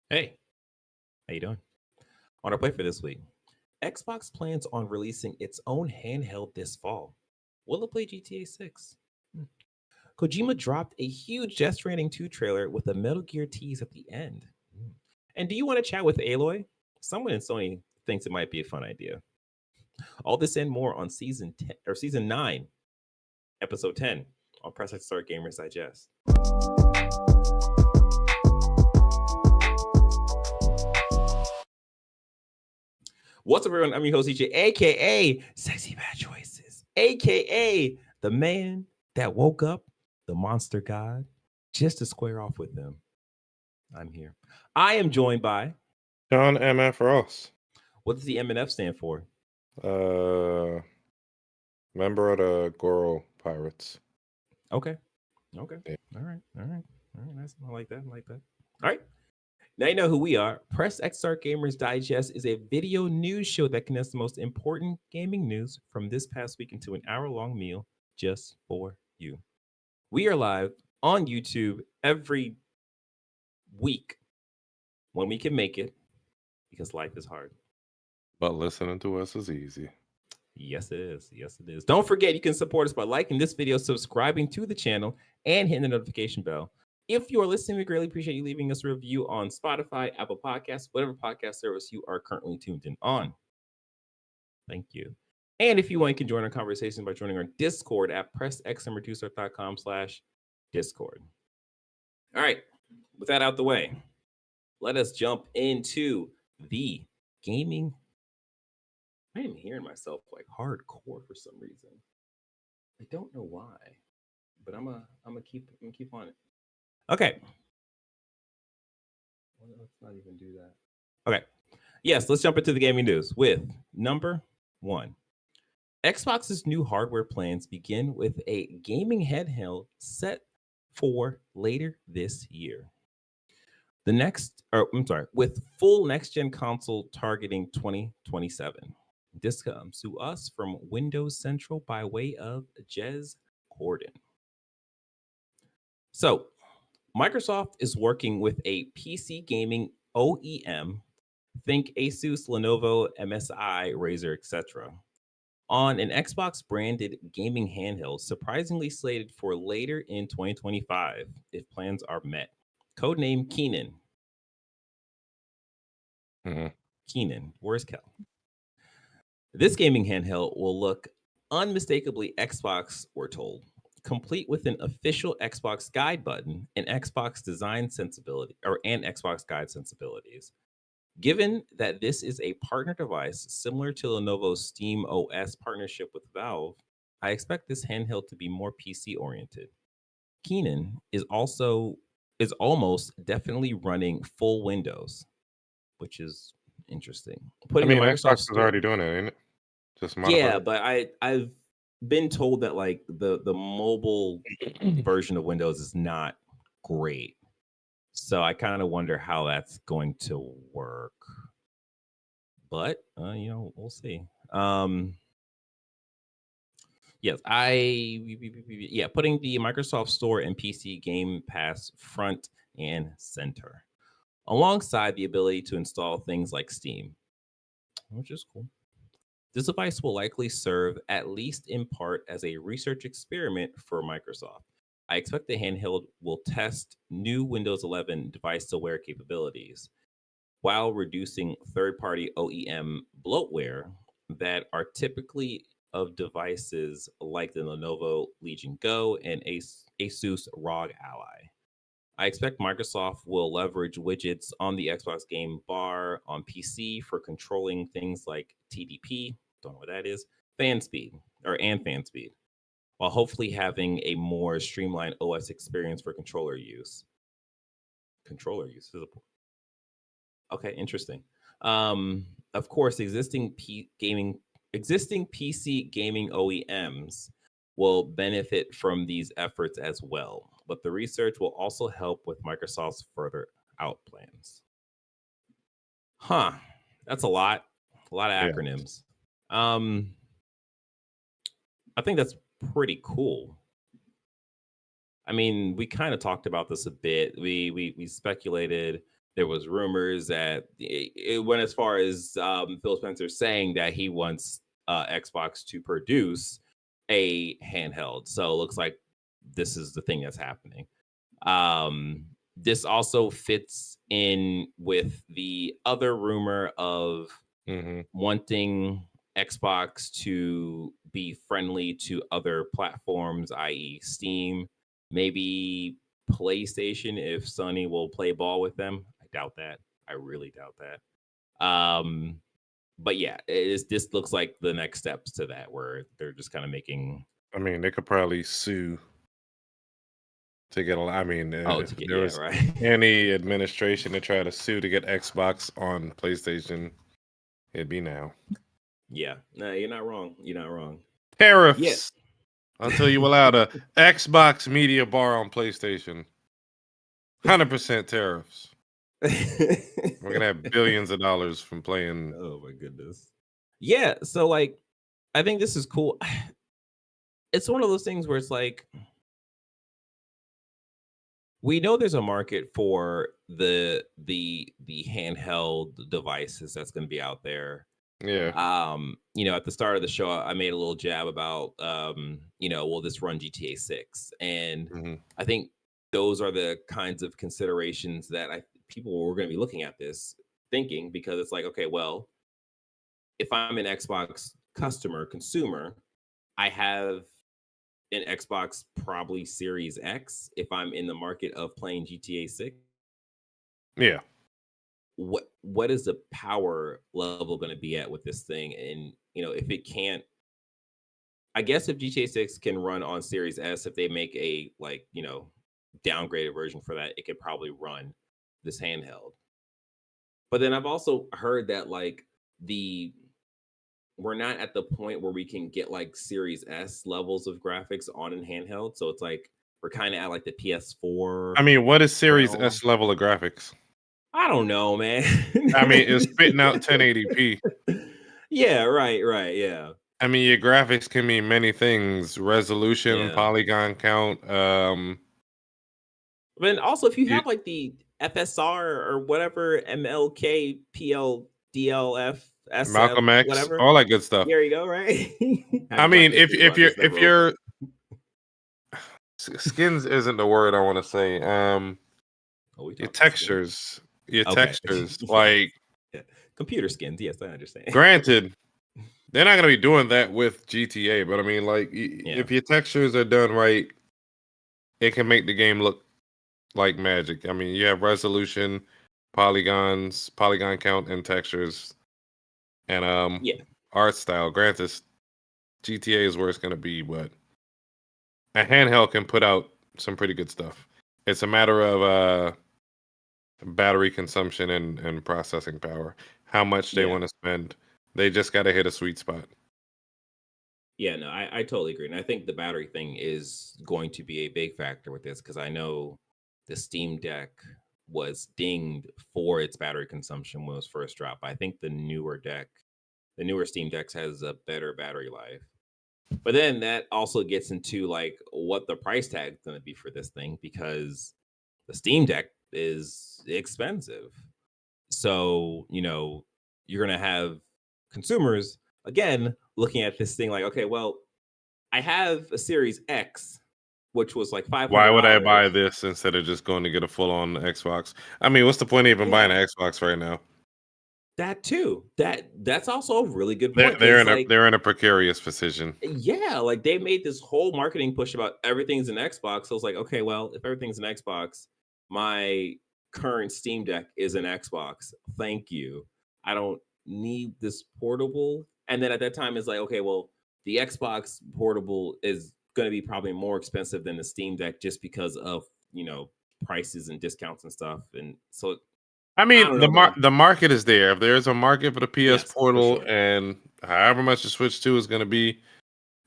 Hey, how you doing? On our play for this week, Xbox plans on releasing its own handheld this fall. Will it play GTA 6? Hmm. Kojima dropped a huge Death Stranding 2 trailer with a Metal Gear tease at the end. Hmm. And do you want to chat with Aloy? Someone in Sony thinks it might be a fun idea. All this and more on season 10 or season 9, episode 10 on Press X Start Gamers Digest. What's up, everyone? I'm your host, EJ, aka Sexy Bad Choices, aka the man that woke up the monster god just to square off with them. I'm here. I am joined by John M.F. Ross, what does the MNF stand for? uh, member of the Goro Pirates. Okay. Okay. Yeah. All right. All right. All right. Nice. I like that. I like that. All right. Now you know who we are. Press X Start Gamers Digest is a video news show that connects the most important gaming news from this past week into an hour-long meal just for you. We are live on YouTube every week when we can make it because life is hard. But listening to us is easy. Yes, it is. Yes, it is. Don't forget, you can support us by liking this video, subscribing to the channel, and hitting the notification bell. If you are listening, we greatly appreciate you leaving us a review on Spotify, Apple Podcasts, whatever podcast service you are currently tuned in on. Thank you. And if you want, you can join our conversation by joining our Discord at pressxnumber2start.com/Discord. All right. With that out the way, let us jump into the gaming. I am hearing myself like hardcore for some reason. I don't know why, but I'm gonna keep on it. Okay. Well, let's not even do that. Okay. Yes, let's jump into the gaming news with number 1. Xbox's new hardware plans begin with a gaming handheld set for later this year. With full next-gen console targeting 2027. This comes to us from Windows Central by way of Jez Gordon. So, Microsoft is working with a PC gaming OEM, think Asus, Lenovo, MSI, Razer, etc., on an Xbox branded gaming handheld, surprisingly slated for later in 2025 if plans are met. Codename Keenan. Keenan, where's Kel? This gaming handheld will look unmistakably Xbox, we're told, complete with an official Xbox guide button and Xbox design sensibility and Xbox guide sensibilities. Given that this is a partner device similar to Lenovo's Steam OS partnership with Valve, I expect this handheld to be more PC oriented. Keenan is almost definitely running full Windows, which is interesting. Putting the Microsoft Xbox is Store. already doing it, ain't it? Just Yeah, modified. but I've been told that like the mobile version of Windows is not great. So I kind of wonder how that's going to work. But we'll see. Yes, putting the Microsoft Store and PC Game Pass front and center, alongside the ability to install things like Steam, which is cool. This device will likely serve, at least in part, as a research experiment for Microsoft. I expect the handheld will test new Windows 11 device-to-wear capabilities while reducing third-party OEM bloatware that are typically of devices like the Lenovo Legion Go and Asus ROG Ally. I expect Microsoft will leverage widgets on the Xbox Game Bar on PC for controlling things like TDP, don't know what that is, fan speed, while hopefully having a more streamlined OS experience for controller use. Controller use is okay, interesting. Of course, existing PC gaming OEMs will benefit from these efforts as well, but the research will also help with Microsoft's further out plans. That's a lot of acronyms. I think that's pretty cool. I mean, we kind of talked about this a bit. We speculated there was rumors that it went as far as Phil Spencer saying that he wants Xbox to produce a handheld. So it looks like this is the thing that's happening. This also fits in with the other rumor of wanting Xbox to be friendly to other platforms, i.e., Steam, maybe PlayStation if Sony will play ball with them. I doubt that. I really doubt that. But yeah, this looks like the next steps to that, where they're just kind of making. I mean, they could probably sue to get. I mean, if there was right. any administration to try to sue to get Xbox on PlayStation, it'd be now. Yeah, no, you're not wrong. You're not wrong. Tariffs. Yes. Until you allow the Xbox media bar on PlayStation. 100% tariffs. We're gonna have billions of dollars from playing. Oh my goodness. Yeah, so like I think this is cool. It's one of those things where it's like we know there's a market for the handheld devices that's going to be out there. Yeah. At the start of the show, I made a little jab about will this run GTA 6? And I think those are the kinds of considerations that people were going to be looking at this thinking, because it's like, okay, well, if I'm an Xbox consumer, I have an Xbox probably Series X if I'm in the market of playing GTA 6. Yeah. What is the power level going to be at with this thing? And if it can't, I guess if GTA 6 can run on Series S, if they make a downgraded version for that, it could probably run this handheld. But then I've also heard that we're not at the point where we can get like Series S levels of graphics on a handheld. So it's like we're kind of at like the PS4. I mean, what is Series S level of graphics? I don't know, man. I mean, it's spitting out 1080p. Yeah, right, yeah. I mean, your graphics can mean many things: resolution, polygon count. But also, if you have like the FSR or whatever, MLK, PL, DLF, SF, Malcolm X, whatever, all that good stuff. There you go, right? I mean, if you're skins isn't the word I want to say. Your textures, like computer skins. Yes, I understand. Granted, they're not gonna be doing that with GTA, but I mean, like, if your textures are done right, it can make the game look like magic. I mean, you have resolution, polygon count, and textures, and art style. Granted, GTA is where it's gonna be, but a handheld can put out some pretty good stuff. It's a matter of battery consumption and processing power. How much they want to spend. They just got to hit a sweet spot. Yeah, no, I totally agree. And I think the battery thing is going to be a big factor with this, because I know the Steam Deck was dinged for its battery consumption when it was first dropped. I think the newer Steam Decks has a better battery life. But then that also gets into like what the price tag is going to be for this thing, because the Steam Deck is expensive. So, you're going to have consumers again looking at this thing like, okay, well, I have a Series X, which was like $500. Why would I buy this instead of just going to get a full-on Xbox? I mean, what's the point of even buying an Xbox right now? That too. That's also a really good point. They're in a precarious position. Yeah, like they made this whole marketing push about everything's an Xbox. So I was like, okay, well, if everything's an Xbox, my current Steam Deck is an Xbox. Thank you. I don't need this portable. And then at that time, it's like, okay, well, the Xbox portable is going to be probably more expensive than the Steam Deck just because of prices and discounts and stuff. And so, I mean, the market is there. If there's a market for the PS Portal, and however much the Switch 2 is going to be,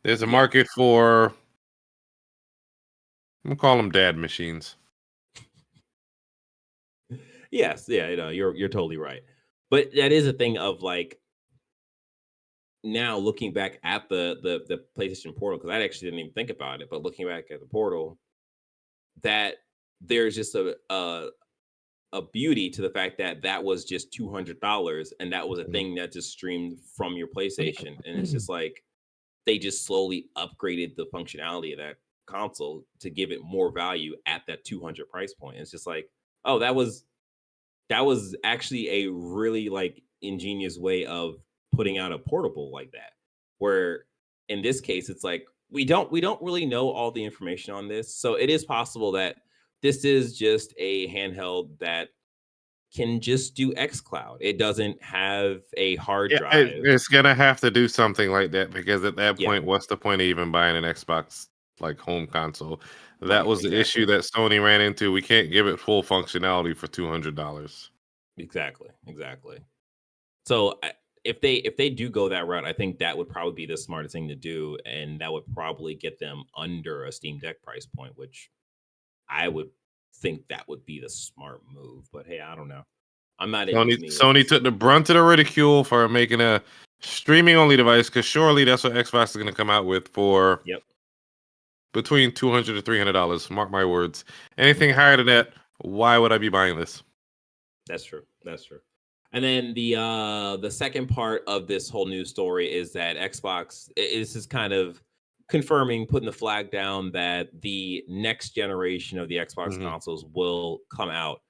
there's a market for, I'm gonna call them dad machines. Yes, yeah, you're totally right. But that is a thing of like, now looking back at the PlayStation Portal, because I actually didn't even think about it, but looking back at the Portal, that there's just a beauty to the fact that that was just $200 and that was a thing that just streamed from your PlayStation. And it's just like they just slowly upgraded the functionality of that console to give it more value at that 200 price point. It's just like, oh, that was actually a really like ingenious way of putting out a portable like that. Where in this case, it's like we don't really know all the information on this, so it is possible that this is just a handheld that can just do xCloud. It doesn't have a hard drive. It's gonna have to do something like that, because at that Yeah, point, what's the point of even buying an Xbox like home console? That right, was the issue exactly. that Sony ran into. We can't give it full functionality for $200. Exactly. So if they do go that route, I think that would probably be the smartest thing to do, and that would probably get them under a Steam Deck price point, which I would think that would be the smart move. But hey, I don't know. I'm not in these Sony meetings. took the brunt of the ridicule for making a streaming only device, because surely that's what Xbox is going to come out with for Yep. between $200 to $300. Mark my words. Anything Okay. higher than that, why would I be buying this? That's true. That's true. And then the second part of this whole news story is that Xbox is just kind of confirming, putting the flag down that the next generation of the Xbox Mm-hmm. consoles will come out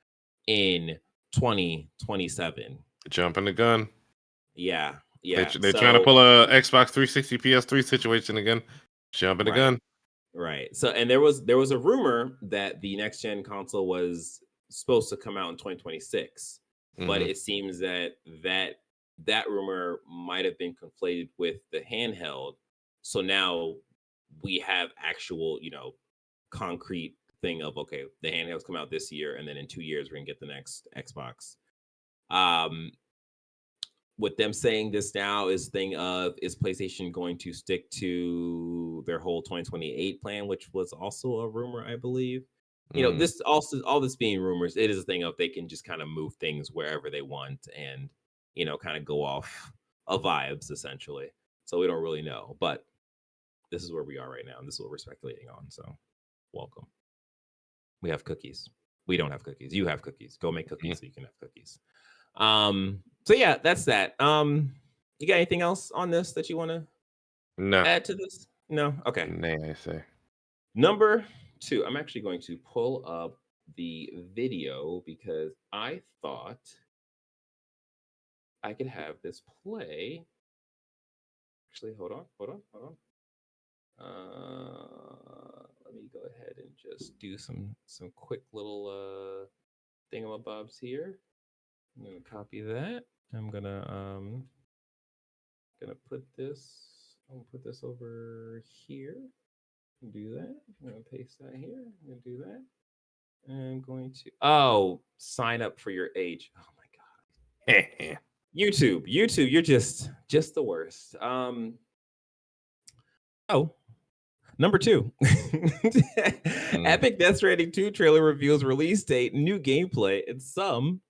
in 2027. Jumping the gun. Yeah. They're trying to pull a Xbox 360 PS3 situation again. Jumping the gun. Right. So, and there was a rumor that the next gen console was supposed to come out in 2026, but Mm-hmm. it seems that that rumor might have been conflated with the handheld. So now we have actual, concrete thing of, okay, the handhelds come out this year, and then in 2 years we're gonna get the next Xbox. Um, with them saying this now is thing of, is PlayStation going to stick to their whole 2028 plan, which was also a rumor, I believe. This also, all this being rumors, it is a thing of they can just kind of move things wherever they want and kind of go off of vibes essentially. So we don't really know, but this is where we are right now, and this is what we're speculating on. So welcome. We have cookies. We don't have cookies. You have cookies. Go make cookies so you can have cookies. So yeah, that's that. You got anything else on this that you want to add to this? No? Okay. Nay, I say. Number 2. I'm actually going to pull up the video because I thought I could have this play. Actually, hold on. Let me go ahead and just do some quick little thingamabobs here. I'm gonna copy that. I'm gonna put this. I'm gonna put this over here. Do that. I'm gonna paste that here. I'm gonna do that. I'm going to sign up for your age. Oh my god. YouTube, you're just the worst. Number 2. Epic Death Stranding 2 trailer reveals release date, new gameplay, and some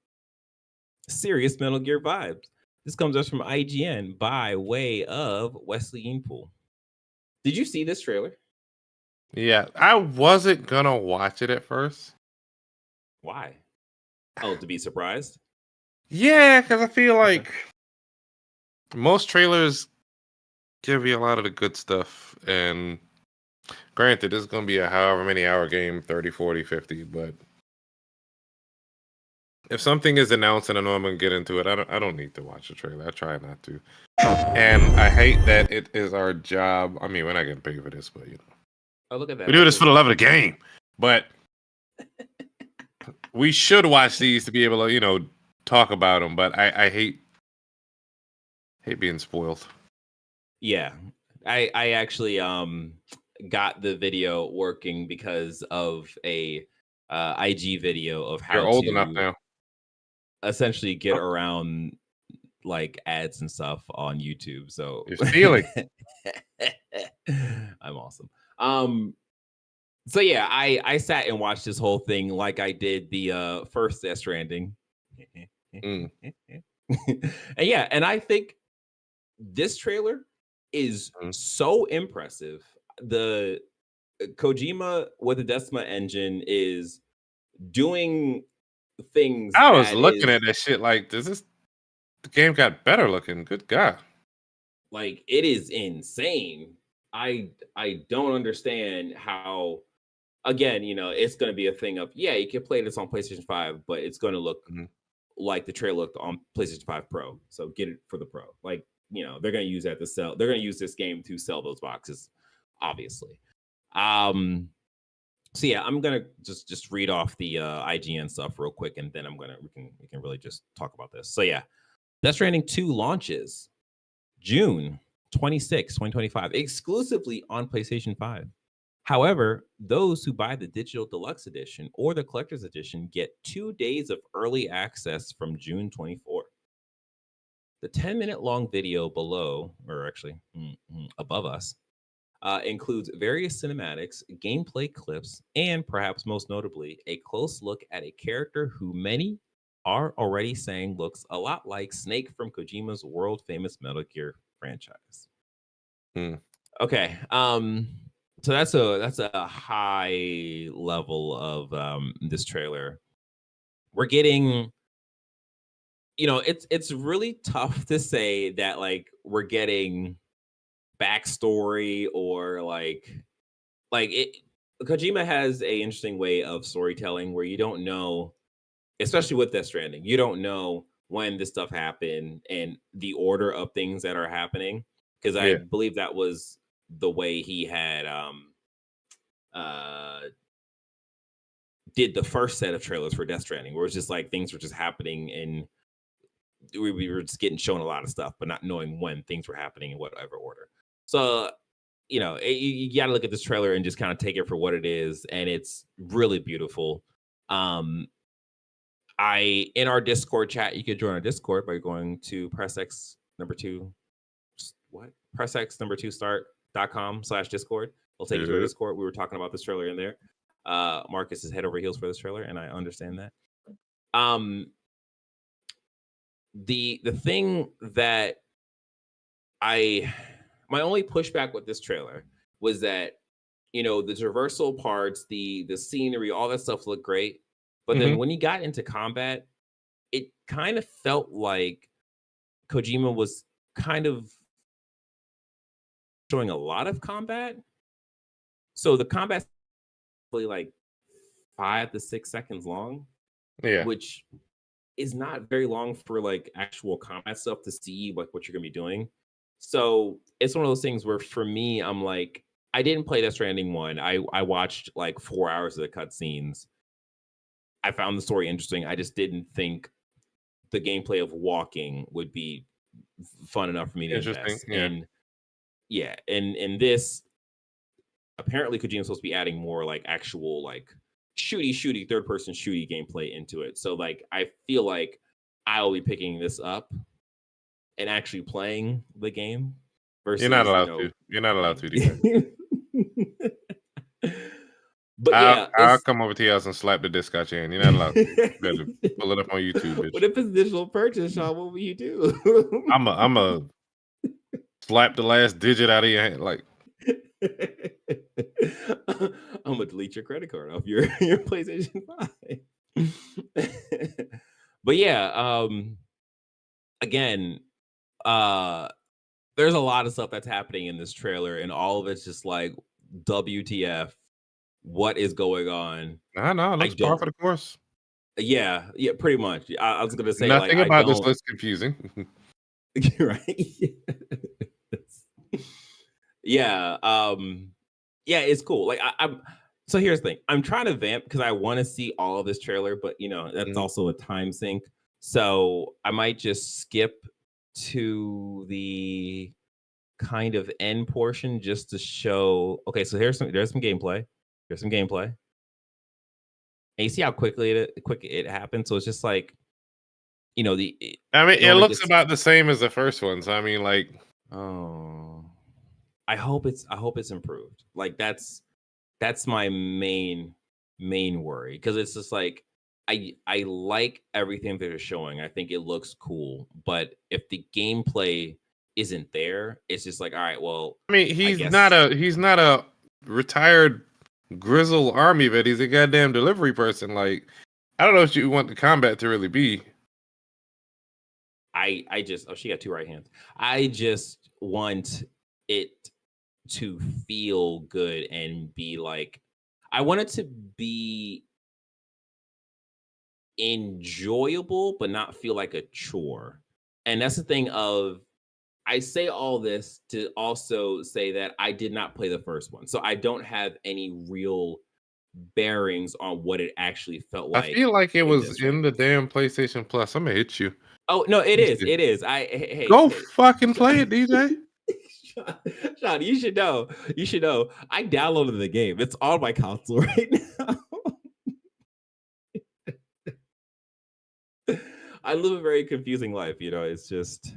serious Metal Gear vibes. This comes us from IGN by way of Wesley Inpool. Did you see this trailer? Yeah, I wasn't gonna watch it at first. Why? Oh, to be surprised? Yeah, because I feel like most trailers give you a lot of the good stuff. And granted, this is going to be a however many hour game, 30, 40, 50. But if something is announced and I know I'm going to get into it, I don't need to watch the trailer. I try not to. And I hate that it is our job. I mean, we're not getting paid for this, but Oh, look at that. We do this for the love of the game. But we should watch these to be able to, talk about them. But I hate being spoiled. Yeah. I actually got the video working because of a IG video of how You're old to enough now. essentially get around like ads and stuff on YouTube. So You're stealing. I'm awesome. So yeah, I sat and watched this whole thing like I did the first Death Stranding. And yeah, and I think this trailer is so impressive. The Kojima with the Decima engine is doing things. I was looking at that shit like, the game got better looking? Good God. Like, it is insane. I don't understand how, again, it's going to be a thing of, yeah, you can play this on PlayStation 5, but it's going to look like the trailer looked on PlayStation 5 Pro. So get it for the Pro. Like, they're going to use that to sell. They're going to use this game to sell those boxes, obviously. So yeah, I'm gonna just read off the IGN stuff real quick, and then we can really just talk about this. So yeah, Death Stranding 2 launches June 26, 2025, exclusively on PlayStation 5. However, those who buy the digital deluxe edition or the collector's edition get 2 days of early access from June 24. The 10-minute long video below, or actually above us, includes various cinematics, gameplay clips, and perhaps most notably, a close look at a character who many are already saying looks a lot like Snake from Kojima's world-famous Metal Gear franchise. Okay, so that's a high level of this trailer. We're getting, it's really tough to say that like we're getting backstory or like it. Kojima has a interesting way of storytelling where you don't know, especially with Death Stranding, you don't know when this stuff happened and the order of things that are happening, because I believe that was the way he had did the first set of trailers for Death Stranding, where it's just like things were just happening and we were just getting shown a lot of stuff but not knowing when things were happening in whatever order. So you got to look at this trailer and just kind of take it for what it is, and it's really beautiful. In our Discord chat, you could join our Discord by going to pressx2start.com/Discord. We'll take you to our Discord. We were talking about this trailer in there. Marcus is head over heels for this trailer, and I understand that. The thing that my only pushback with this trailer was that, the traversal parts, the scenery, all that stuff looked great. But then when he got into combat, it kind of felt like Kojima was kind of showing a lot of combat. So the combat really like 5 to 6 seconds long, which is not very long for like actual combat stuff to see like what you're gonna be doing. So it's one of those things where for me, I'm like, I didn't play Death Stranding 1. I watched like 4 hours of the cutscenes. I found the story interesting. I just didn't think the gameplay of walking would be fun enough for me to invest. And this, apparently Kojima's supposed to be adding more like actual like shooty third-person shooty gameplay into it. So like I feel like I'll be picking this up and actually playing the game. Versus, You're not allowed to. You're not allowed to do that. But I'll come over to your house and slap the disc out your hand. You're not allowed to. You better pull it up on YouTube, bitch. What if it's digital purchase, Sean? What will you do? I'm a slap the last digit out of your hand, like. I'm gonna delete your credit card off your PlayStation 5. But yeah, again, there's a lot of stuff that's happening in this trailer, and all of it's just like, WTF, what is going on? No, it looks par for the course. Yeah, pretty much. I was gonna say nothing like, about this looks confusing. Right? Yeah. It's cool. Like I'm. So here's the thing. I'm trying to vamp because I want to see all of this trailer, but that's also a time sink. So I might just skip to the kind of end portion just to show. Okay, so there's some gameplay. There's some gameplay. And you see how quick it happened. So it's just like, it looks about the same as the first one. So I mean, like, oh, I hope it's improved. Like that's my main worry, because it's just like I like everything they're showing. I think it looks cool, but if the gameplay isn't there, it's just like, all right, well, I mean, he's not a retired grizzled army vet. He's a goddamn delivery person. Like, I don't know if you want the combat to really be. I just she got two right hands. I just want it to feel good and be like I want it to be enjoyable but not feel like a chore. And that's the thing of I say all this to also say that I did not play the first one. So I don't have any real bearings on what it actually felt I like feel like it in Death was in the Stranding. damn PlayStation Plus. I'm gonna hit you. Oh no, it Let me is. see. It is. Hey, Go hey. fucking play it, DJ. Sean, Sean, you should know. You should know. I downloaded the game. It's on my console right now. I live a very confusing life. It's just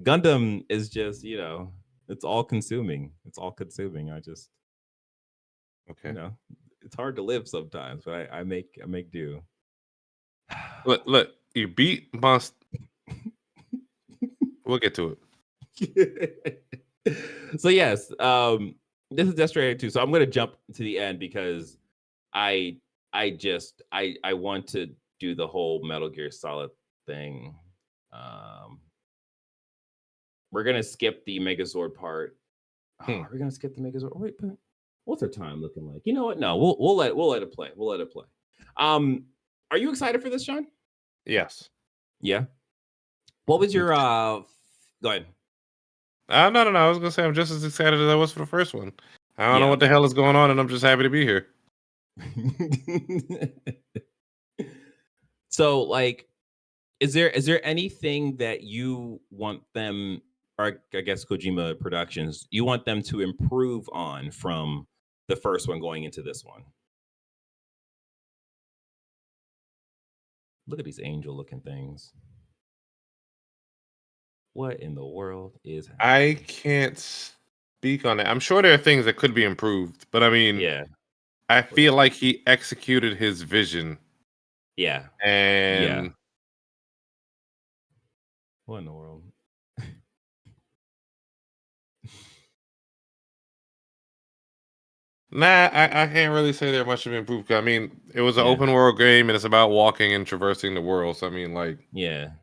Gundam is just it's all consuming. It's all consuming. I just Okay. it's hard to live sometimes, but I make do. Look, you beat Monster. We'll get to it. So yes, this is Death Stranding 2. So I'm gonna jump to the end because I want to do the whole Metal Gear Solid thing. We're gonna skip the Megazord part. Are we gonna skip the Megazord? Wait, but what's our time looking like? You know what? No, we'll let it play. We'll let it play. Are you excited for this, Sean? Yes. Yeah. What was your go ahead. No. I was gonna say I'm just as excited as I was for the first one. I don't know what the hell is going on, and I'm just happy to be here. So, like, is there anything that you want them, or I guess Kojima Productions, you want them to improve on from the first one going into this one? Look at these angel-looking things. What in the world is happening? I can't speak on it. I'm sure there are things that could be improved, but I mean, yeah, I feel like he executed his vision. Yeah. And what in the world? Nah, I can't really say there much of improved. I mean, it was an Yeah. open world game, and it's about walking and traversing the world. So I mean, like, Yeah.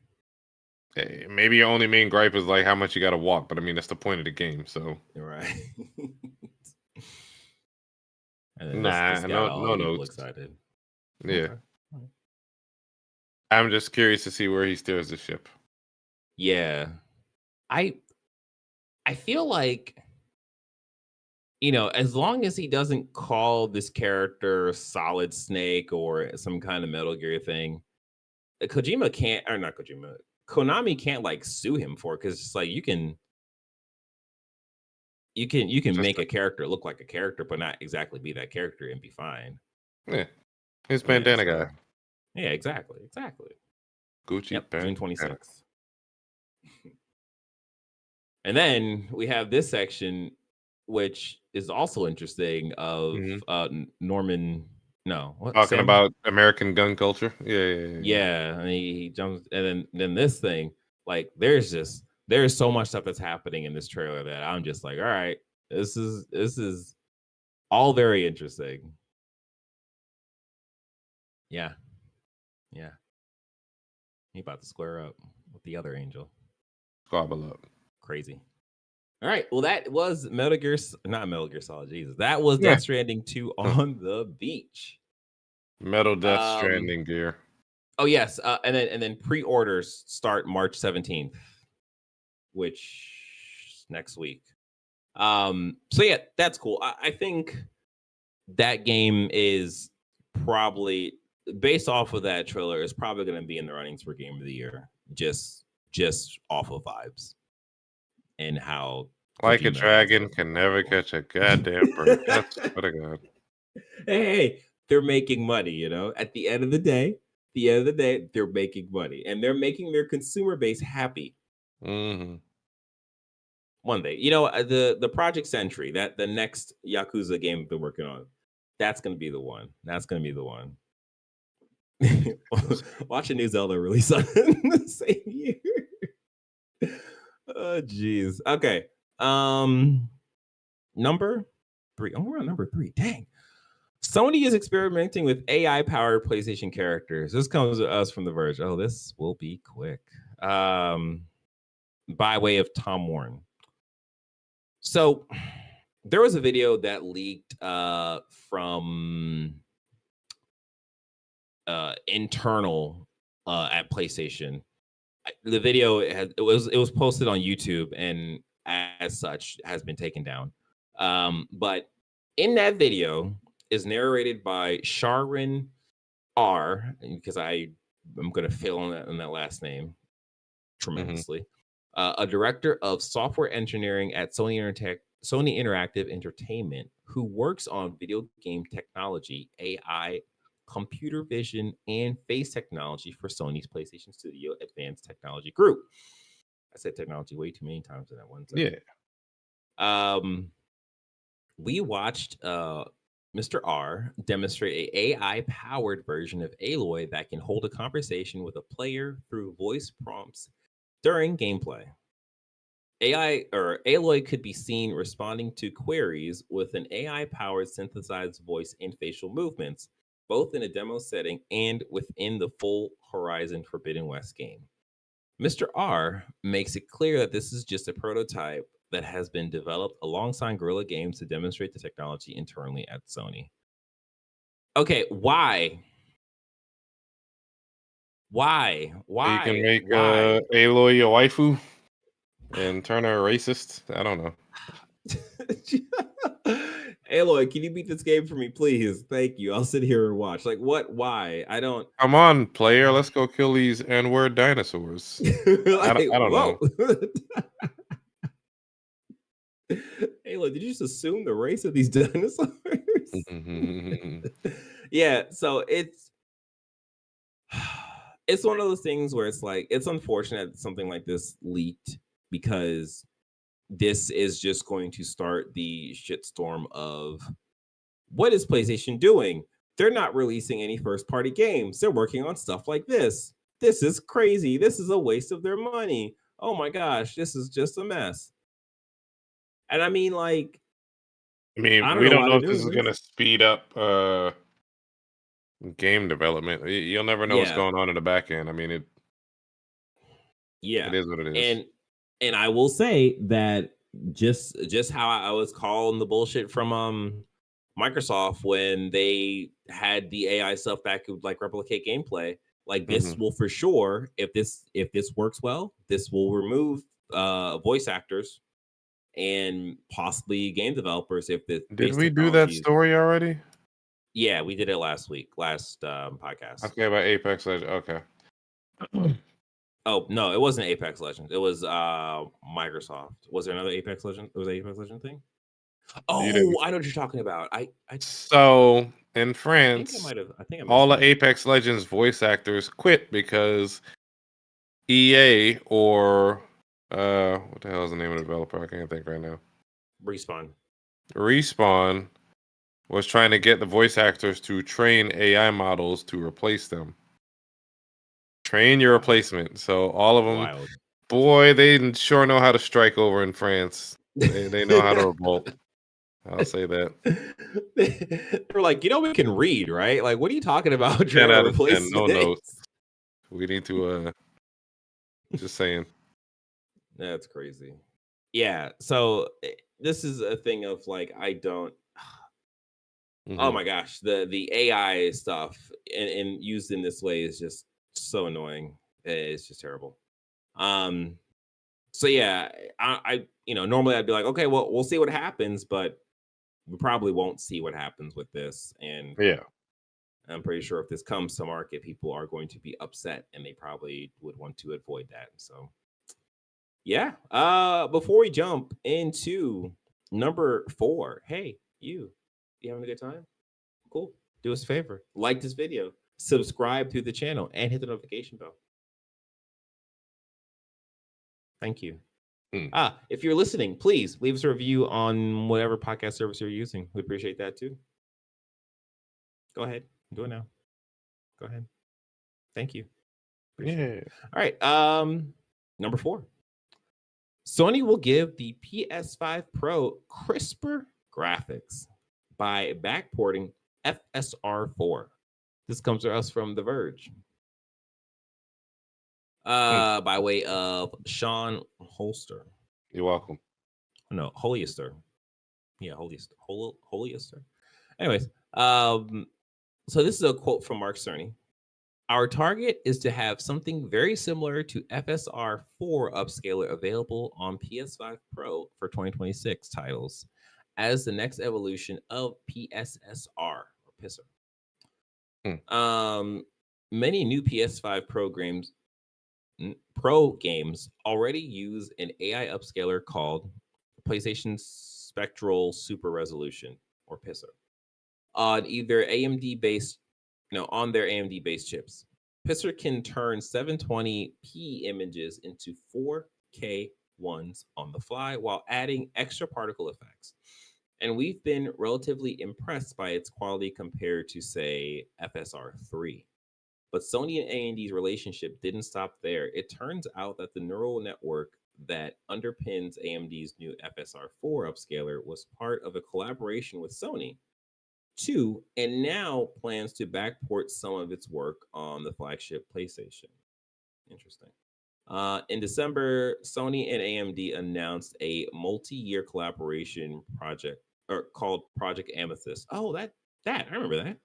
maybe your only main gripe is like how much you got to walk, but I mean that's the point of the game. So You're right. And then nah, this got no all people notes. excited. Yeah. Okay. I'm just curious to see where he steers the ship. Yeah. I feel like, as long as he doesn't call this character Solid Snake or some kind of Metal Gear thing, Kojima can't, or not Kojima, Konami can't like sue him for it, because it's like you can make a character look like a character, but not exactly be that character and be fine. Yeah. His bandana guy. Yeah, exactly. Gucci. Yep, June 26th. And then we have this section, which is also interesting, of Norman. No, what? Talking Sam? about American gun culture. Yeah. Yeah, and he jumps, and then this thing, like, there's so much stuff that's happening in this trailer that I'm just like, all right, this is all very interesting. Yeah. He about to square up with the other angel. Squabble up. Crazy. All right. Well, that was not Metal Gear Solid. Jesus, that was Death Stranding 2 on the beach. Metal Death Stranding gear. Oh yes, and then pre-orders start March 17th, which next week. So yeah, that's cool. I think that game is probably, based off of that trailer, is probably going to be in the runnings for Game of the Year, just off of vibes and how. Like a dragon can never catch a goddamn bird. That's what I got. Hey, they're making money, At the end of the day, they're making money, and they're making their consumer base happy. Mm-hmm. One day, the Project Sentry, that the next Yakuza game they're working on, that's gonna be the one. Watch a new Zelda release on the same year. Oh, jeez. Okay. Number 3. Oh, we're on number 3. Dang. Sony is experimenting with AI-powered PlayStation characters. This comes to us from The Verge. Oh, this will be quick. By way of Tom Warren. So there was a video that leaked from internal at PlayStation. The video it was posted on YouTube and as such has been taken down. But in that video is narrated by Sharon R, because I'm going to fail on that last name tremendously. A director of software engineering at Sony Interactive Entertainment, who works on video game technology, AI, computer vision, and face technology for Sony's PlayStation Studio Advanced Technology Group. I said technology way too many times in that one sentence. Yeah. We watched Mr. R demonstrate a AI-powered version of Aloy that can hold a conversation with a player through voice prompts during gameplay. Aloy could be seen responding to queries with an AI-powered synthesized voice and facial movements, both in a demo setting and within the full Horizon Forbidden West game. Mr. R makes it clear that this is just a prototype that has been developed alongside Guerrilla Games to demonstrate the technology internally at Sony. Okay, why? You can make Aloy your waifu and turn her racist. I don't know. Aloy, can you beat this game for me, please? Thank you. I'll sit here and watch. Like, what? Why? I don't. Come on, player. Let's go kill these N-word dinosaurs. Like, I don't know. Aloy, did you just assume the race of these dinosaurs? Yeah, so it's one of those things where it's like, it's unfortunate that something like this leaked, because this is just going to start the shitstorm of what is PlayStation doing? They're not releasing any first-party games. They're working on stuff like this. This is crazy. This is a waste of their money. Oh my gosh, this is just a mess. And I mean, like, we don't know if this is going to speed up game development. You'll never know what's going on in the back end. I mean, it is what it is. And I will say that just how I was calling the bullshit from Microsoft when they had the AI stuff that could like replicate gameplay, like this will for sure, if this works well, this will remove voice actors and possibly game developers. If the did we do that story already? Yeah, we did it last podcast. Okay, about Apex Legends. Okay. Oh no, it wasn't Apex Legends. It was Microsoft. Was there another Apex Legend? Was an Apex Legend thing? Oh, I know what you're talking about. So in France, I think all the Apex Legends voice actors quit because EA or what the hell is the name of the developer? I can't think right now. Respawn was trying to get the voice actors to train AI models to replace them. Train your replacement. So all of them, boy, they sure know how to strike over in France. They know how to revolt. I'll say that. They're like, we can read, right? Like, what are you talking about? 10 out of 10, no notes. We need to just saying. That's crazy. Yeah, so this is a thing of like, I don't oh my gosh, the AI stuff and used in this way is just so annoying. It's just terrible. So yeah, I normally I'd be like, okay, well, we'll see what happens, but we probably won't see what happens with this. And yeah, I'm pretty sure if this comes to market, people are going to be upset and they probably would want to avoid that. So yeah, before we jump into number 4, hey, you having a good time? Cool. Do us a favor, like this video, subscribe to the channel, and hit the notification bell. Thank you. If you're listening, please leave us a review on whatever podcast service you're using. We appreciate that too. Go ahead. Do it now. Go ahead. Thank you. Appreciate it. All right. Number 4. Sony will give the PS5 Pro crisper graphics by backporting FSR4. This comes to us from The Verge. Hmm. By way of Sean Holster. You're welcome. No, Holiester. Yeah, Holiester. Anyways, so this is a quote from Mark Cerny. Our target is to have something very similar to FSR 4 upscaler available on PS5 Pro for 2026 titles as the next evolution of PSSR or PISR. Many new PS5 Pro games already use an AI upscaler called PlayStation Spectral Super Resolution or PISR on either on their AMD based chips. PISR can turn 720p images into 4K ones on the fly while adding extra particle effects. And we've been relatively impressed by its quality compared to, say, FSR 3. But Sony and AMD's relationship didn't stop there. It turns out that the neural network that underpins AMD's new FSR 4 upscaler was part of a collaboration with Sony too, and now plans to backport some of its work on the flagship PlayStation. Interesting. In December, Sony and AMD announced a multi-year collaboration project called Project Amethyst. Oh, that I remember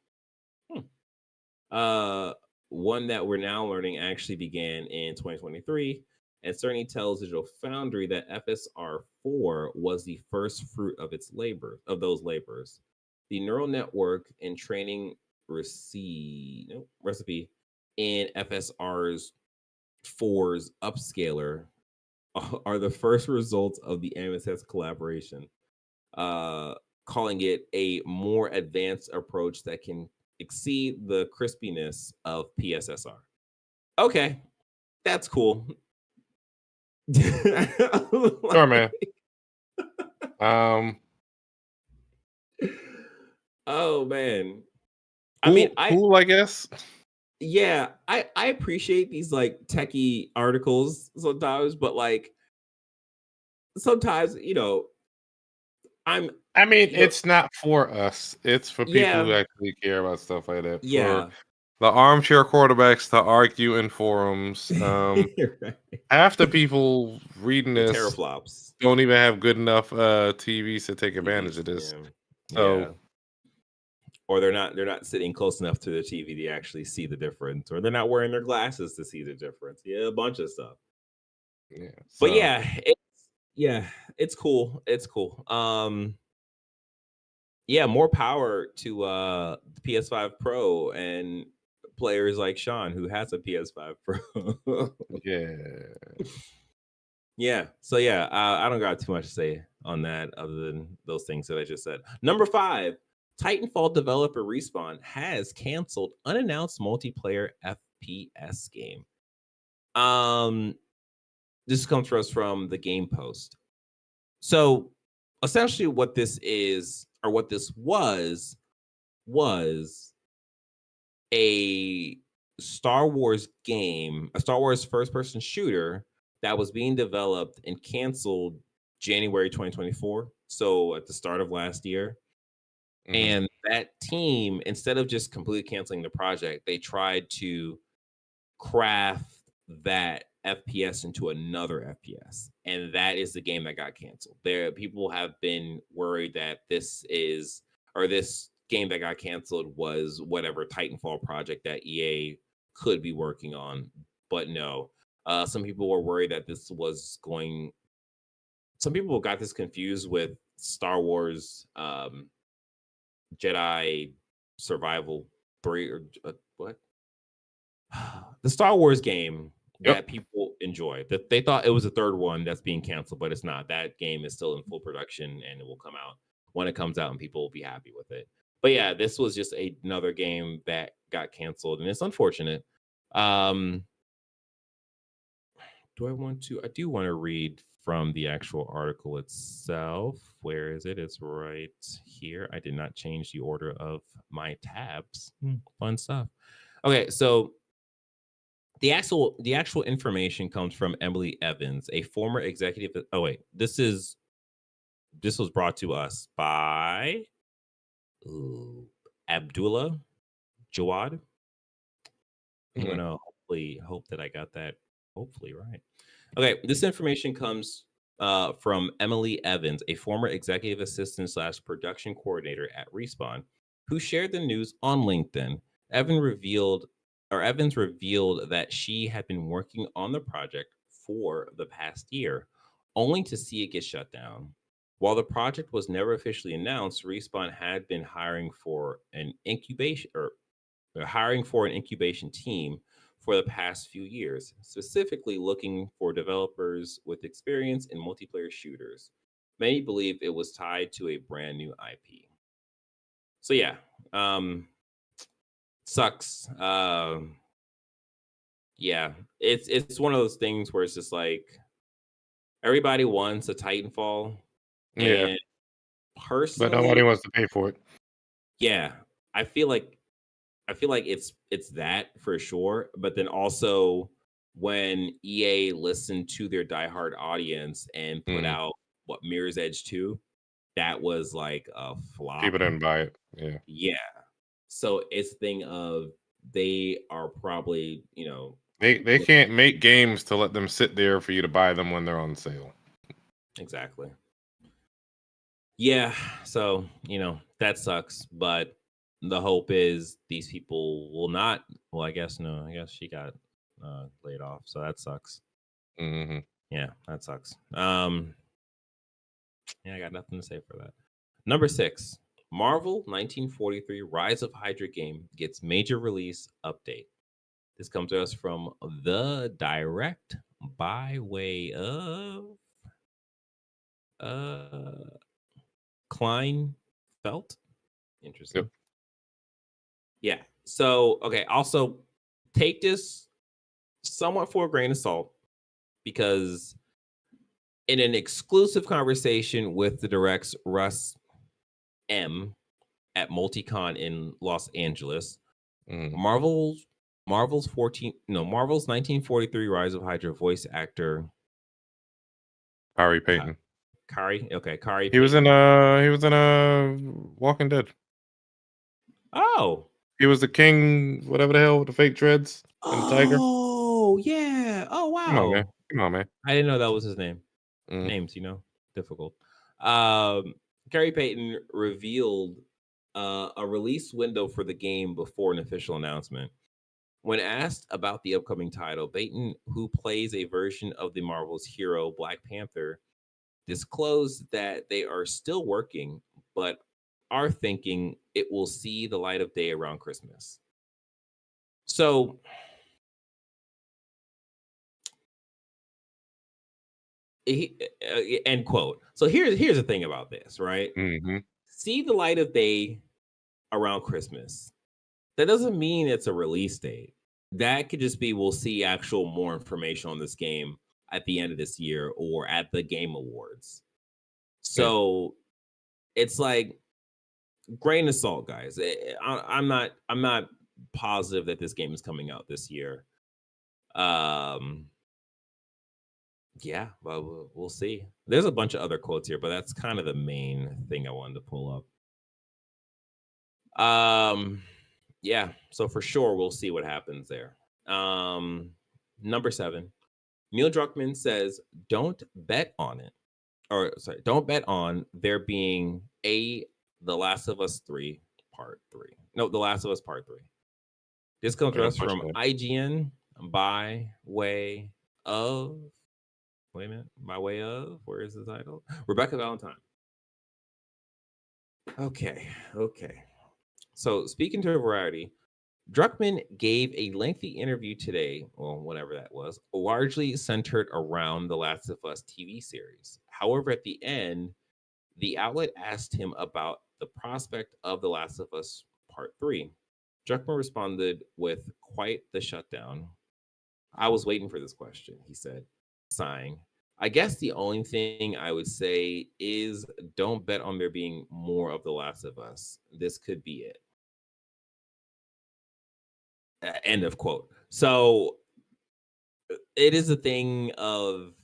that. One that we're now learning actually began in 2023, and Sony tells Digital Foundry that FSR4 was the first fruit of those labors. The neural network and training recipe in FSR's 4's upscaler are the first results of the Amethyst collaboration, calling it a more advanced approach that can exceed the crispiness of PSSR. Okay, that's cool. Sure, man. Oh man. Cool, I guess. Yeah, I appreciate these like techie articles sometimes, but like sometimes, it's not for us. It's for people who actually care about stuff like that. Yeah. For the armchair quarterbacks to argue in forums. Right. Half the people reading this teraflops don't even have good enough TVs to take advantage of this. Yeah. So, or they're not sitting close enough to the TV to actually see the difference, or they're not wearing their glasses to see the difference. Yeah, a bunch of stuff. Yeah. But it's cool. It's cool. Yeah, more power to the PS5 Pro and players like Sean who has a PS5 Pro. Yeah. Yeah. So yeah, I don't got too much to say on that other than those things that I just said. Number 5, Titanfall developer Respawn has canceled unannounced multiplayer FPS game. This comes to us from the Game Post. So essentially what this is, or what this was a Star Wars game, a Star Wars first-person shooter that was being developed and canceled January 2024. So at the start of last year. Mm-hmm. And that team, instead of just completely canceling the project, they tried to craft that FPS into another FPS. And that is the game that got canceled. People have been worried that this game that got canceled was whatever Titanfall project that EA could be working on. But no, some people were worried that this was going. Some people got this confused with Star Wars Jedi Survival 3 or what? The Star Wars game that people enjoy. That they thought it was a third one that's being canceled, but it's not. That game is still in full production and it will come out when it comes out and people will be happy with it. But yeah, this was just another game that got canceled and it's unfortunate. I do want to read from the actual article itself. Where is it? It's right here. I did not change the order of my tabs. Fun stuff. Okay, so the actual information comes from Emily Evans, a former executive. Oh wait, this was brought to us by Abdullah Jawad. I'm Mm. gonna hopefully hope that I got that hopefully right. Okay, this information comes from Emily Evans, a former executive assistant slash production coordinator at Respawn, who shared the news on LinkedIn. Evans revealed that she had been working on the project for the past year, only to see it get shut down. While the project was never officially announced, Respawn had been hiring for an incubation team for the past few years, specifically looking for developers with experience in multiplayer shooters. Many believe it was tied to a brand new IP. So yeah, um, sucks. Yeah, it's one of those things where it's just like everybody wants a Titanfall, Yeah, and but nobody personally, wants to pay for it. yeah, I feel like it's that for sure, but then also when EA listened to their diehard audience and put Mm. out what Mirror's Edge 2, that was like a People flop. didn't buy it. Yeah, Yeah. So it's a thing of they are probably, they can't make games to let them sit there for you to buy them when they're on sale. exactly. Yeah, so, that sucks, but the hope is these people will not, well, I guess no, I guess she got laid off, so that sucks. Hmm. Yeah, that sucks. Yeah, I got nothing to say for that. Number 6, Marvel 1943 Rise of Hydra game gets major release update. This comes to us from the direct by way of uh Klein Felt. Yep. Interesting. Yeah. So, okay, also take this somewhat for a grain of salt because in an exclusive conversation with the directs Russ M at Multicon in Los Angeles, Mm. Marvel's Marvel's 1943 Rise of Hydra voice actor Harry Ka- Payton. Kari He was in Payton. Walking Dead. Oh. He was the king, whatever the hell, with the fake dreads and the tiger. Oh, yeah. Oh, Come on, man. wow. Come on, man. I didn't know that was his name. Mm. Names, difficult. Um, Gary Payton revealed a release window for the game before an official announcement. When asked about the upcoming title, Payton, who plays a version of the Marvel's hero Black Panther, disclosed that they are still working, but are thinking it will see the light of day around Christmas. So, end quote. So here's the thing about this, right? Hmm. See the light of day around Christmas. That doesn't mean it's a release date. That could just be we'll see actual more information on this game at the end of this year or at the Game Awards. Yeah. So it's like grain of salt, guys. I'm not positive that this game is coming out this year. Um, yeah, well, we'll see. There's a bunch of other quotes here, but that's kind of the main thing I wanted to pull up. Yeah, so for sure we'll see what happens there. Number 7, Neil Druckmann says, "Don't bet on it." Or sorry, don't bet on there being a The Last of Us 3 Part 3. No, The Last of Us Part 3. This comes They're to gonna us push from that. IGN by way of wait a minute, by way of where is the title? Rebecca Valentine. Okay. So speaking to Variety, Druckmann gave a lengthy interview today, well, whatever that was, largely centered around the Last of Us TV series. However, at the end, the outlet asked him about the prospect of The Last of Us Part 3. Druckmann responded with quite the shutdown. "I was waiting for this question," he said, sighing. "I guess the only thing I would say is don't bet on there being more of The Last of Us. This could be it." End of quote. So it is a thing of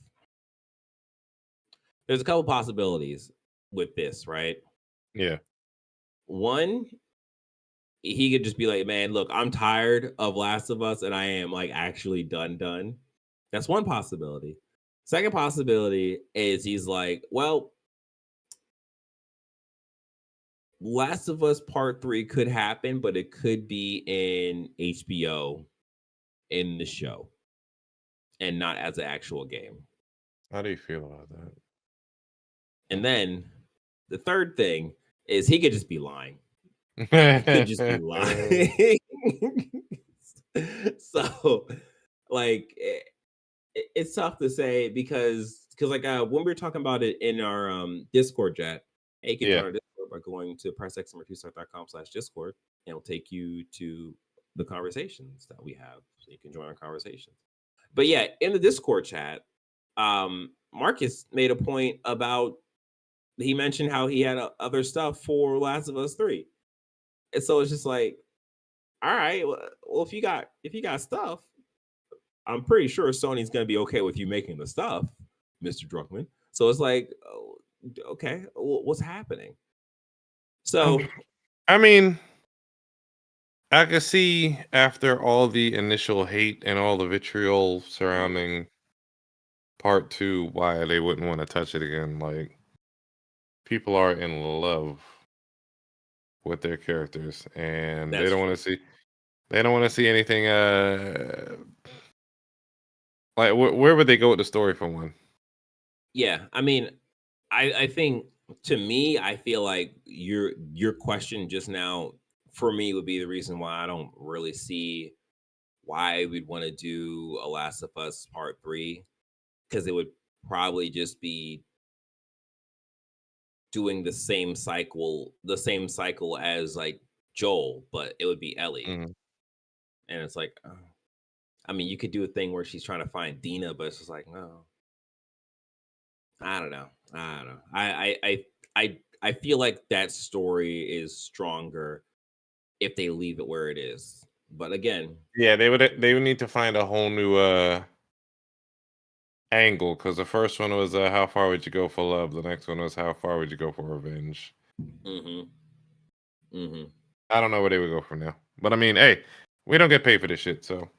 there's a couple possibilities with this, right? Yeah. One, he could just be like, man, look, I'm tired of Last of Us and I am like actually done. That's one possibility. Second possibility is he's like, well, Last of Us Part 3 could happen, but it could be in HBO in the show and not as an actual game. How do you feel about that? And then the third thing is he could just be lying. He could just be lying. So, like, it's tough to say because like when we were talking about it in our Discord chat, hey, you can join our Discord by going to pressxnumber2start.com/discord, and it'll take you to the conversations that we have, so you can join our conversations. But yeah, in the Discord chat, Marcus made a point about, he mentioned how he had other stuff for Last of Us 3, and so it's just like, all right, well, if you got stuff, I'm pretty sure Sony's gonna be okay with you making the stuff, Mr. Druckmann. So it's like, oh, okay, what's happening? So, I mean, I can see after all the initial hate and all the vitriol surrounding Part 2 why they wouldn't want to touch it again. Like, people are in love with their characters, and they don't want to see anything. Like, where would they go with the story for one? Yeah, I mean, I think, to me, I feel like your question just now for me would be the reason why I don't really see why we'd want to do a Last of Us Part 3, because it would probably just be doing the same cycle as like Joel, but it would be Ellie. Mm-hmm. And it's like, I mean, you could do a thing where she's trying to find Dina, but it's just like, no, I don't know. I feel like that story is stronger if they leave it where it is. But again, yeah, they would need to find a whole new angle, because the first one was how far would you go for love? The next one was how far would you go for revenge? I don't know where they would go from now. But I mean, hey, we don't get paid for this shit, so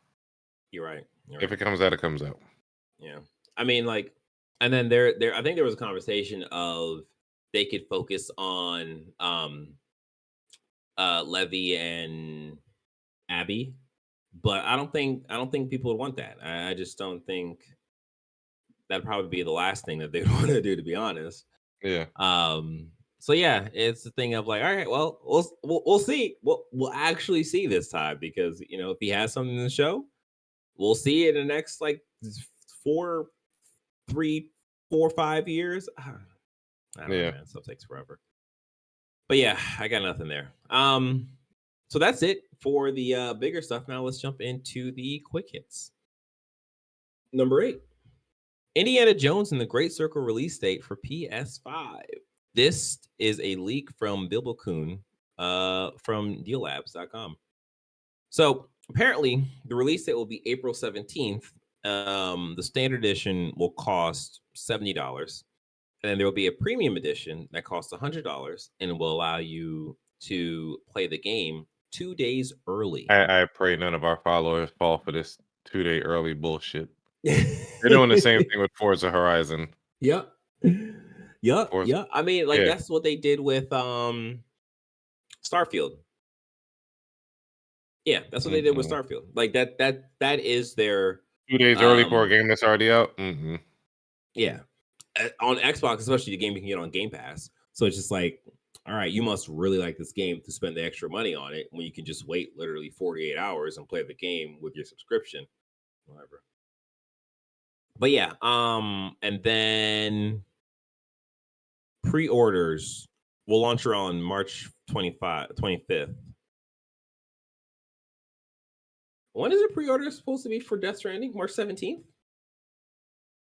you're right. If it comes out, it comes out. Yeah. I mean, like, and then there I think there was a conversation of they could focus on Levy and Abby, but I don't think people would want that. I just don't think that'd probably be the last thing that they would want to do, to be honest. Yeah. So yeah, it's the thing of like, all right, well, we'll see. We'll actually see this time, because if he has something in the show, we'll see it in the next like 3, 4, 5 years. I don't know, man. Stuff takes forever. But yeah, I got nothing there. So that's it for the bigger stuff. Now let's jump into the quick hits. Number 8. Indiana Jones and the Great Circle release date for PS5. This is a leak from Bilbo Kuhn from deallabs.com. So apparently the release date will be April 17th. The standard edition will cost $70. And then there will be a premium edition that costs $100 and will allow you to play the game 2 days early. I pray none of our followers fall for this 2-day early bullshit. They're doing the same thing with Forza Horizon. Yep. I mean, like, that's what they did with Starfield. Yeah, that's what they did with Starfield. Like that is their 2 days early for a game that's already out. Yeah, on Xbox, especially the game you can get on Game Pass. So it's just like, all right, you must really like this game to spend the extra money on it when you can just wait literally 48 hours and play the game with your subscription, whatever. But yeah, and then pre-orders will launch on March 25th. When is the pre-order supposed to be for Death Stranding? March 17th?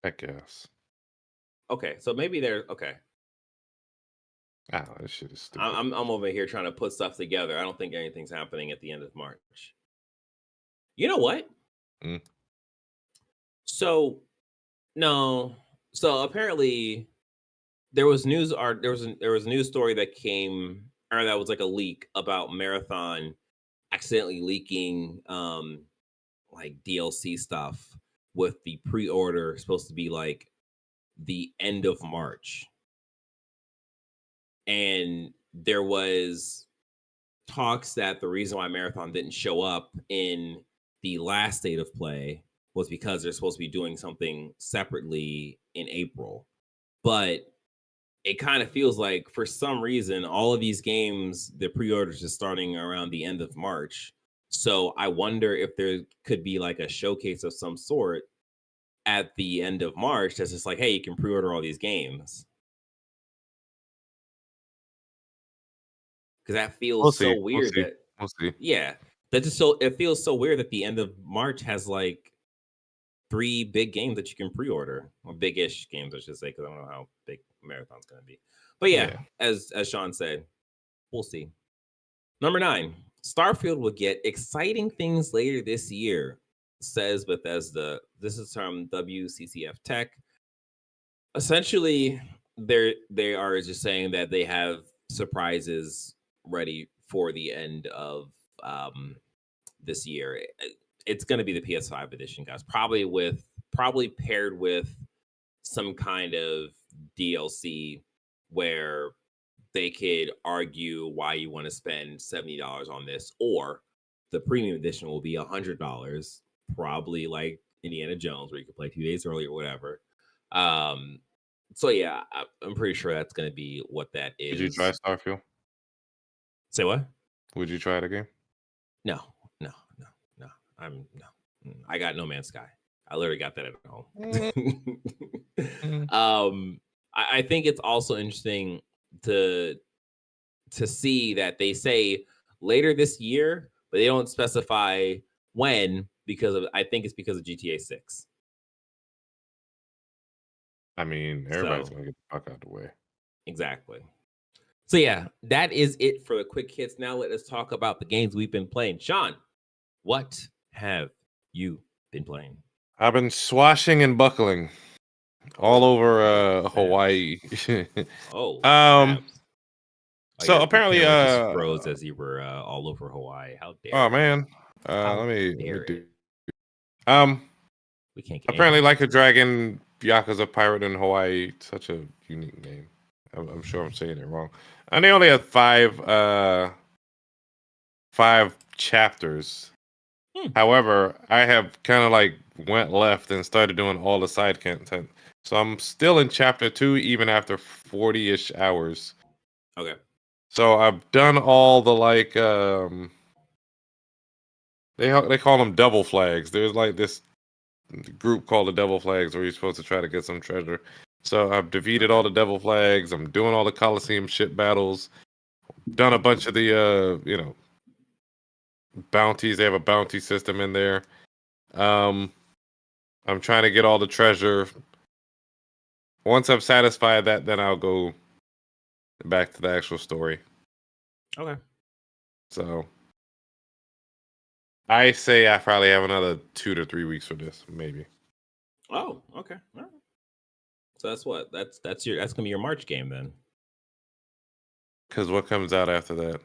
I guess. Okay, so maybe they're okay. Oh, this shit is stupid. I'm over here trying to put stuff together. I don't think anything's happening at the end of March. You know what? So no. So apparently there was news. There was a news story that came or that was like a leak about Marathon accidentally leaking like DLC stuff with the pre-order supposed to be like the end of March. And there was talks that the reason why Marathon didn't show up in the last state of play was because they're supposed to be doing something separately in April. But it kind of feels like for some reason all of these games, the pre-orders are starting around the end of March. So I wonder if there could be like a showcase of some sort at the end of March that's just like, hey, you can pre-order all these games. Because that feels so weird We'll see. Yeah, that just so it feels so weird that the end of March has like 3 big games that you can pre-order, or big-ish games, I should say, because I don't know how big Marathon's going to be. But yeah, as Sean said, we'll see. Number 9, Starfield will get exciting things later this year, says Bethesda. This is from WCCF Tech. Essentially, they are just saying that they have surprises ready for the end of this year. It's going to be the PS5 edition, guys. Probably paired with some kind of DLC where they could argue why you want to spend $70 on this, or the premium edition will be $100, probably like Indiana Jones, where you can play 2 days early or whatever. So yeah, I'm pretty sure that's going to be what that is. Did you try Starfield? Say what? Would you try it again? No. I got No Man's Sky. I literally got that at home. I think it's also interesting to see that they say later this year, but they don't specify when, I think it's because of GTA 6. I mean, everybody's gonna get the fuck out of the way. Exactly. So yeah, that is it for the quick hits. Now let us talk about the games we've been playing. Sean, what have you been playing? I've been swashing and buckling all over Hawaii. So apparently, just froze as you were all over Hawaii. How dare! Oh man, let me do. We can't. Apparently, Like a Dragon, Yakuza Pirate in Hawaii. Such a unique name. I'm sure I'm saying it wrong. And they only have 5 chapters. However, I have kind of like went left and started doing all the side content. So I'm still in chapter 2, even after 40-ish hours. Okay. So I've done all the like they call them devil flags. There's like this group called the devil flags where you're supposed to try to get some treasure. So I've defeated all the devil flags. I'm doing all the Coliseum ship battles. Done a bunch of the bounties. They have a bounty system in there. I'm trying to get all the treasure. Once I'm satisfied that, then I'll go back to the actual story. Okay. So I say I probably have another 2 to 3 weeks for this, maybe. Oh, okay. All right. So that's what that's gonna be your March game then. Because what comes out after that?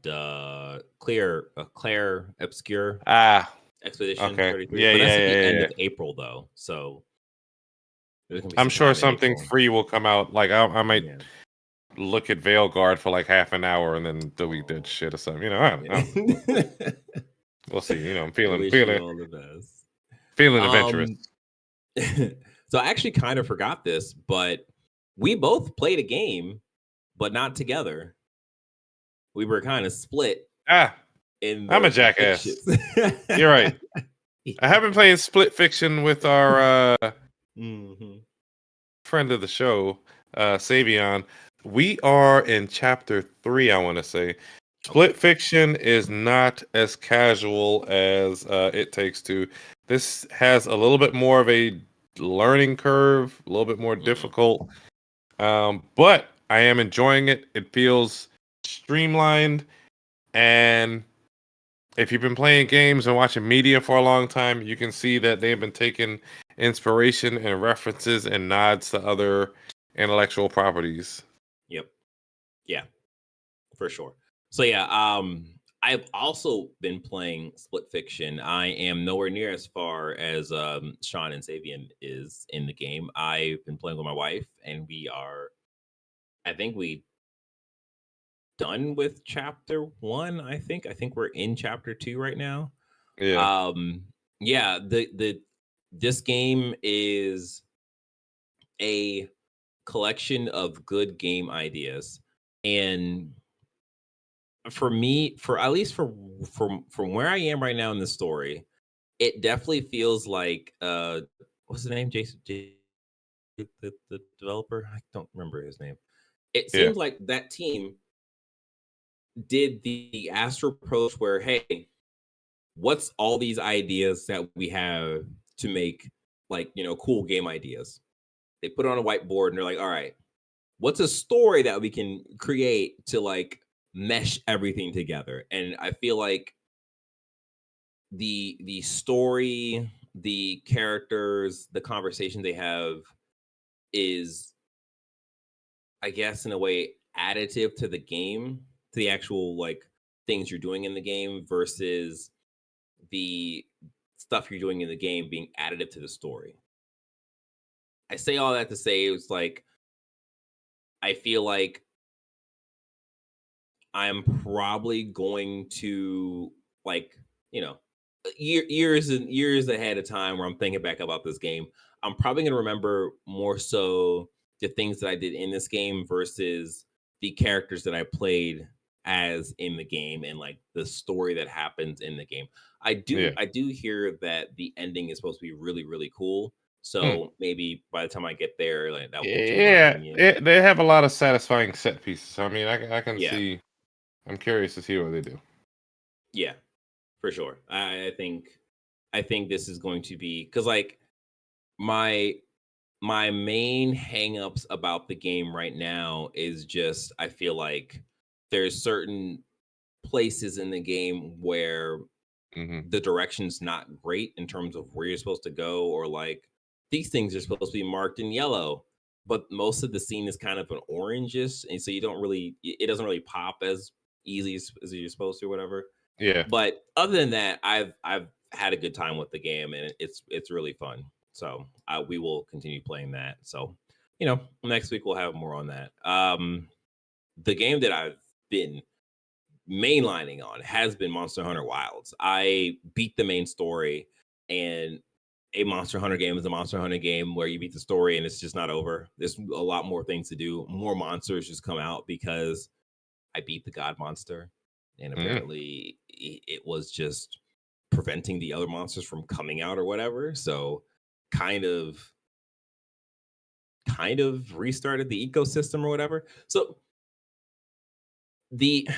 The Claire Obscure Expedition okay. 33. Yeah, but that's at the end of April though, so I'm sure something free will come out. Like I might look at Veilguard for like half an hour and then delete that shit or something. I don't know. We'll see. I'm feeling all the best. Feeling adventurous. So I actually kind of forgot this, but we both played a game, but not together. We were kind of split. I'm a jackass. You're right. I have been playing Split Fiction with our friend of the show, Savion. We are in chapter 3, I want to say. Split Fiction is not as casual as It Takes Two. This has a little bit more of a learning curve, a little bit more difficult. But I am enjoying it. It feels streamlined. And if you've been playing games and watching media for a long time, you can see that they've been taking inspiration and references and nods to other intellectual properties. Yep. Yeah, for sure. So yeah, I've also been playing Split Fiction. I am nowhere near as far as Sean and Sabian is in the game. I've been playing with my wife, and I think we done with chapter 1. I think we're in chapter 2 right now. Yeah. Yeah, this game is a collection of good game ideas, and for me, for at least from where I am right now in the story, it definitely feels like what's the name? The developer? I don't remember his name. It Yeah. seems like that team did the Astro approach where, hey, what's all these ideas that we have to make like, cool game ideas? They put it on a whiteboard and they're like, all right, what's a story that we can create to like mesh everything together? And I feel like the story, the characters, the conversation they have is, I guess, in a way additive to the game, to the actual like things you're doing in the game versus the stuff you're doing in the game being additive to the story. I say all that to say it's like I feel like I'm probably going to like, years and years ahead of time where I'm thinking back about this game. I'm probably going to remember more so the things that I did in this game versus the characters that I played as in the game and like the story that happens in the game. Yeah. I do hear that the ending is supposed to be really really cool. Hmm. So maybe by the time I get there, like that will change my Yeah, opinion. they have a lot of satisfying set pieces. I mean, I can Yeah, see. I'm curious to see what they do. yeah, for sure. I think this is going to be because like my my main hangups about the game right now is just I feel like there's certain places in the game where Hmm. the direction's not great in terms of where you're supposed to go, or like these things are supposed to be marked in yellow, but most of the scene is kind of an orangish, and so you don't really it doesn't really pop as easy as you're supposed to, or whatever. Yeah. But other than that, I've had a good time with the game, and it's really fun. So we will continue playing that. So next week we'll have more on that. The game that I've been mainlining on has been Monster Hunter Wilds. I beat the main story, and a Monster Hunter game is a Monster Hunter game where you beat the story and it's just not over. There's a lot more things to do. More monsters just come out because I beat the God Monster, and Mm. apparently it was just preventing the other monsters from coming out or whatever. So kind of restarted the ecosystem or whatever. So the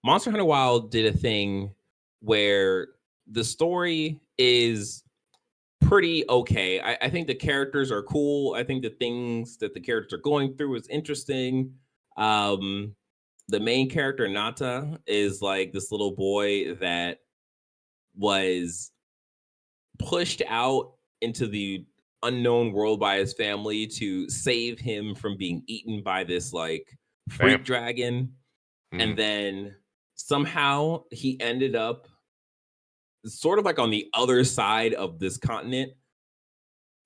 Monster Hunter Wild did a thing where the story is pretty okay. I think the characters are cool. I think the things that the characters are going through is interesting. Um, the main character Nata is like this little boy that was pushed out into the unknown world by his family to save him from being eaten by this like Damn. freak dragon, and Mm. then somehow he ended up sort of like on the other side of this continent.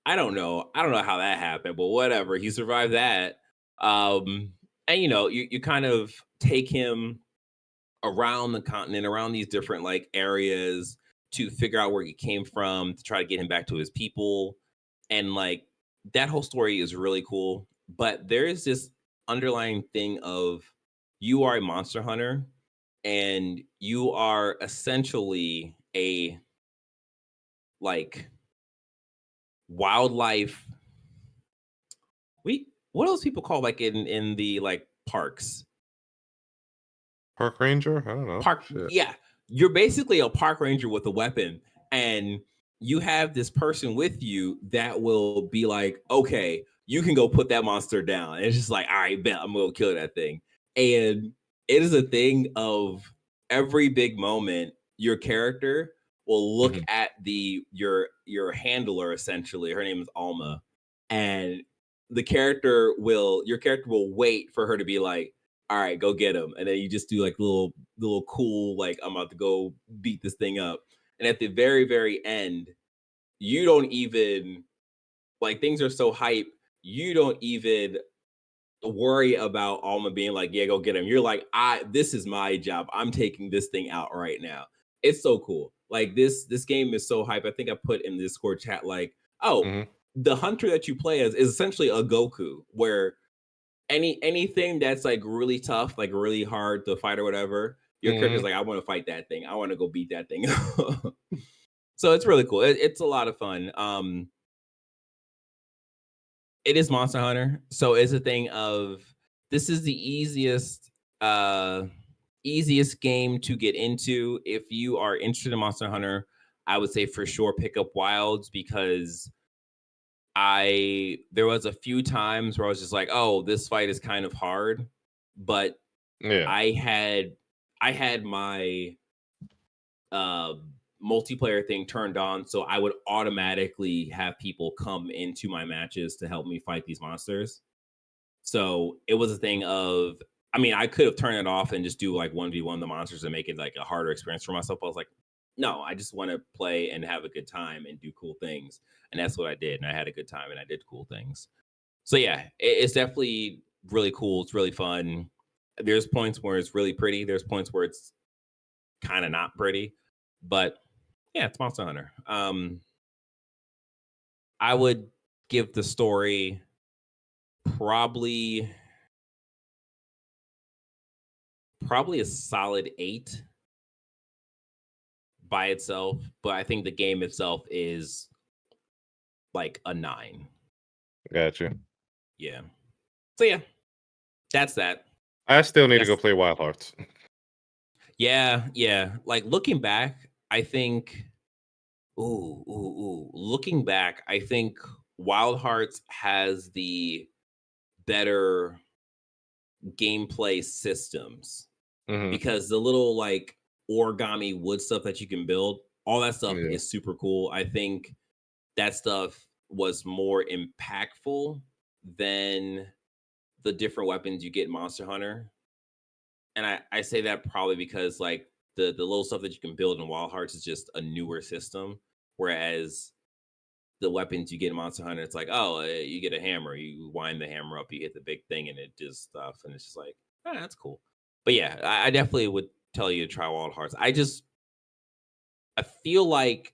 I don't know how that happened, but whatever. He survived that. And you kind of take him around the continent, around these different like areas to figure out where he came from, to try to get him back to his people. And like that whole story is really cool. But there is this underlying thing of you are a monster hunter and you are essentially a like wildlife. What else people call like in the like parks? Park ranger? I don't know. Park, Shit. yeah, you're basically a park ranger with a weapon, and you have this person with you that will be like, okay, you can go put that monster down. And it's just like, all right, bet I'm gonna kill that thing. And it is a thing of every big moment, your character will look Mhm. at your handler, essentially. Her name is Alma, and your character will wait for her to be like, all right, go get him. And then you just do like little cool, like, I'm about to go beat this thing up. And at the very, very end, you don't even, like, things are so hype, you don't even worry about Alma being like, yeah, go get him. You're like, this is my job. I'm taking this thing out right now. It's so cool. Like, this game is so hype. I think I put in the Discord chat, like, the hunter that you play as is essentially a Goku, where anything that's like really tough, like really hard to fight or whatever, your character's like, I want to fight that thing. I want to go beat that thing. So it's really cool. It's a lot of fun. It is Monster Hunter, so it's a thing of, this is the easiest game to get into. If you are interested in Monster Hunter, I would say for sure pick up Wilds, because there was a few times where I was just like, oh, this fight is kind of hard, but I had my multiplayer thing turned on, so I would automatically have people come into my matches to help me fight these monsters. So it was a thing of, I mean, I could have turned it off and just do like 1v1 the monsters and make it like a harder experience for myself. I was like, no, I just want to play and have a good time and do cool things. And that's what I did. And I had a good time and I did cool things. So yeah, it's definitely really cool. It's really fun. There's points where it's really pretty. There's points where it's kind of not pretty, but yeah, it's Monster Hunter. I would give the story probably a solid 8 by itself, but I think the game itself is like a 9. Gotcha. Yeah. So yeah, that's that. I still need to go play Wild Hearts. Yeah. Like, looking back, I think, looking back, I think Wild Hearts has the better gameplay systems, because the little like origami wood stuff that you can build, all that stuff is super cool. I think that stuff was more impactful than the different weapons you get in Monster Hunter. And I say that probably because like the little stuff that you can build in Wild Hearts is just a newer system, whereas the weapons you get in Monster Hunter, it's like, oh, you get a hammer, you wind the hammer up, you hit the big thing, and it does stuff, and it's just like, that's cool. But yeah, I definitely would tell you to try Wild Hearts. I feel like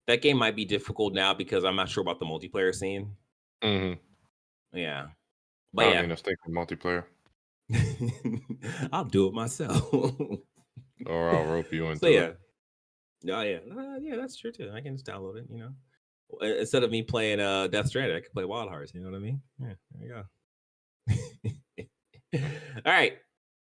that game might be difficult now because I'm not sure about the multiplayer scene. Yeah, but I mean, let's think of multiplayer. I'll do it myself, or I'll rope you into it. Yeah, that's true too. I can just download it, you know. Instead of me playing Death Stranding, I could play Wild Hearts. You know what I mean? Yeah, there you go. All right.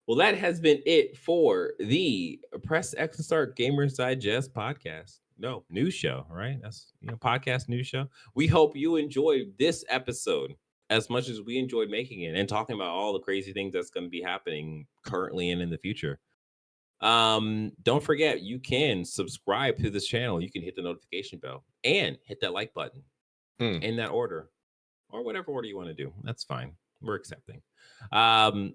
Well, that has been it for the Press X and Start Gamers Digest podcast. No, news show, right? That's, podcast news show. We hope you enjoyed this episode as much as we enjoyed making it and talking about all the crazy things that's going to be happening currently and in the future. Don't forget, you can subscribe to this channel. You can hit the notification bell and hit that like button in that order, or whatever order you want to do. That's fine. We're accepting. You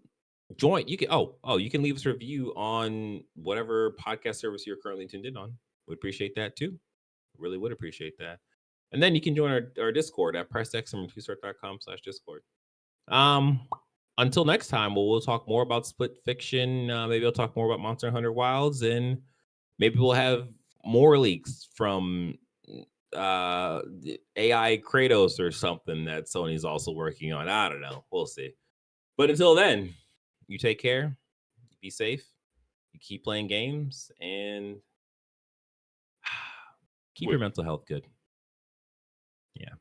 can leave us a review on whatever podcast service you're currently tuned in on. Would appreciate that too. Really would appreciate that. And then you can join our Discord at pressxandretweetstart.com/Discord. Until next time, we'll talk more about Split Fiction. Maybe we'll talk more about Monster Hunter Wilds, and maybe we'll have more leaks from AI Kratos or something that Sony's also working on. I don't know. We'll see. But until then, you take care, be safe, you keep playing games, and keep your mental health good. Yeah.